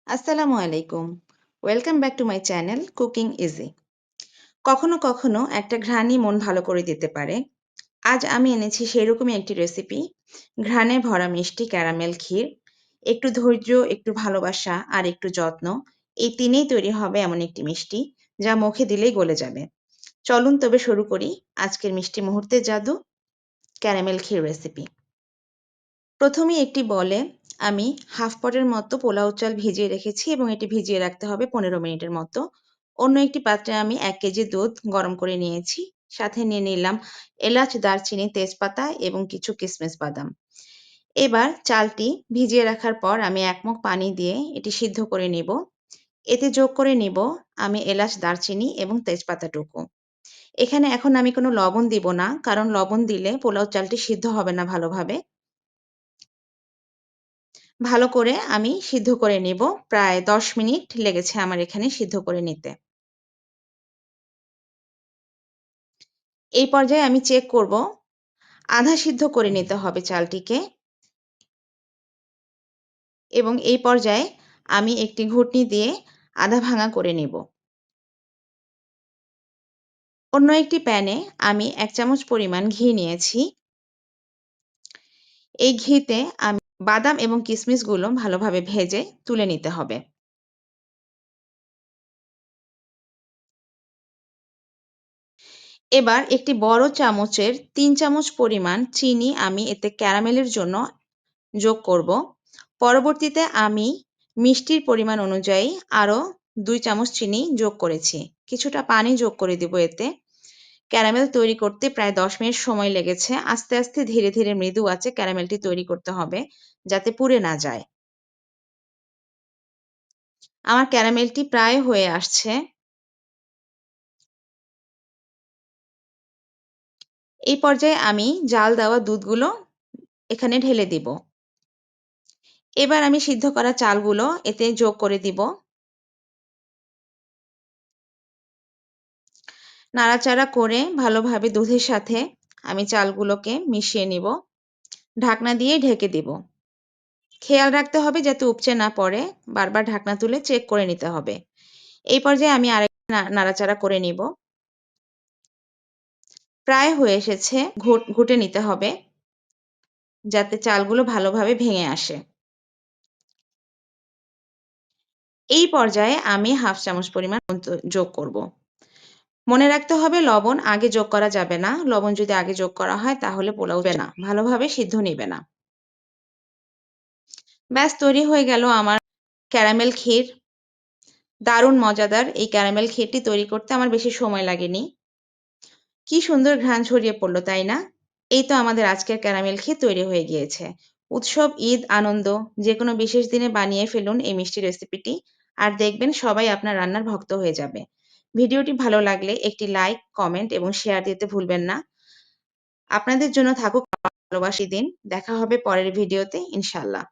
আসসালামু আলাইকুম। Welcome back to my channel cooking easy. কখনো কখনো একটা ঘ্রাণই মন ভালো করে দিতে পারে। আজ আমি এনেছি সেরকমই একটি রেসিপি, ঘ্রাণে ভরা মিষ্টি ক্যারামেল ক্ষীর। একটু ধৈর্য, একটু ভালোবাসা আর একটু যত্ন, এই তিনেই তৈরি হবে এমন একটি মিষ্টি যা মুখে দিলেই গলে যাবে। চলুন তবে শুরু করি আজকের মিষ্টি মুহূর্তের জাদু, ক্যারামেল ক্ষীর রেসিপি। প্রথমেই একটি বলে আমি হাফ পটের মতো পোলাও চাল ভিজিয়ে রেখেছি এবং এটি ভিজিয়ে রাখতে হবে ১৫ মিনিটের মতো। অন্য একটি পাত্রে আমি ১ কেজি দুধ গরম করে নিয়েছি। সাথে নিয়ে নিলাম এলাচ, দারচিনি, তেজপাতা এবং কিছু কিশমিশ বাদাম। এবার চালটি ভিজিয়ে রাখার পর আমি ১ মগ পানি দিয়ে এটি সিদ্ধ করে নিব। এতে যোগ করে নিব আমি এলাচ, দারচিনি এবং তেজপাতাটুকু। এখানে এখন আমি কোনো লবণ দিব না, কারণ লবণ দিলে পোলাও চালটি সিদ্ধ হবে না ভালোভাবে। ভালো করে আমি সিদ্ধ করে নিব। প্রায় ১০ মিনিট লেগেছে আমার এখানে সিদ্ধ করে নিতে। এই পর্যায়ে আমি চেক করব, আধা সিদ্ধ করে নিতে হবে চালটিকে এবং এই পর্যায়ে আমি একটি ঘুটনি দিয়ে আধা ভাঙা করে নিব। অন্য একটি প্যানে আমি ১ চামচ পরিমাণ ঘি নিয়েছি। এই ঘিতে আমি বাদাম এবং কিশমিশগুলো ভালোভাবে ভেজে তুলে নিতে হবে। এবার একটি বড় চামচের ৩ চামচ পরিমাণ চিনি আমি এতে ক্যারামেলের জন্য যোগ করব। পরবর্তীতে আমি মিষ্টির পরিমাণ অনুযায়ী আরও ২ চামচ চিনি যোগ করেছি। কিছুটা পানি যোগ করে দিব এতে। ক্যারামেল তৈরি করতে প্রায় ১০ মিনিট সময় লেগেছে। আস্তে, আস্তে ধীরে, ধীরে মৃদু আঁচে ক্যারামেলটি তৈরি করতে হবে যাতে পুড়ে না যায়। আমার ক্যারামেলটি প্রায় হয়ে আসছে। এই পর্যায়ে আমি জাল দেওয়া দুধগুলো এখানে ঢেলে দিব। এবার আমি সিদ্ধ করা চালগুলো এতে যোগ করে দিব। নাড়াচাড়া করে ভালোভাবে দুধের সাথে আমি চালগুলোকে মিশিয়ে নিব। ঢাকনা দিয়ে ঢেকে দিব। খেয়াল রাখতে হবে যাতে উপচে না পড়ে। বারবার ঢাকনা তুলে চেক করে নিতে হবে। এই পর্যায়ে আমি নাড়াচাড়া করে নিব। প্রায় হয়ে এসেছে। ঘুটে নিতে হবে যাতে চালগুলো ভালোভাবে ভেঙে আসে। এই পর্যায়ে আমি হাফ চামচ পরিমাণ যোগ করব। মনে রাখতে হবে লবণ আগে যোগ করা যাবে না। লবণ যদি আগে যোগ করা হয় তাহলে পোলাও হবে না, ভালোভাবে সিদ্ধ নিবে না। ব্যাস তৈরি হয়ে গেল আমার ক্যারামেল ক্ষীর। দারুণ মজাদার এই ক্যারামেল ক্ষীরটি তৈরি করতে আমার বেশি সময় লাগেনি। কি সুন্দর ঘ্রাণ ছড়িয়ে পড়ল, তাই না? এই তো আমাদের আজকের ক্যারামেল ক্ষীর তৈরি হয়ে গিয়েছে। উৎসব, ঈদ, আনন্দ যেকোনো বিশেষ দিনে বানিয়ে ফেলুন এই মিষ্টি রেসিপিটি। আর দেখবেন সবাই আপনার রান্নার ভক্ত হয়ে যাবে। ভিডিওটি ভালো লাগলে একটি লাইক, কমেন্ট এবং শেয়ার দিতে ভুলবেন না। আপনাদের জন্য থাকুক ভালোবাসি দিন। দেখা হবে পরের ভিডিওতে ইনশাআল্লাহ।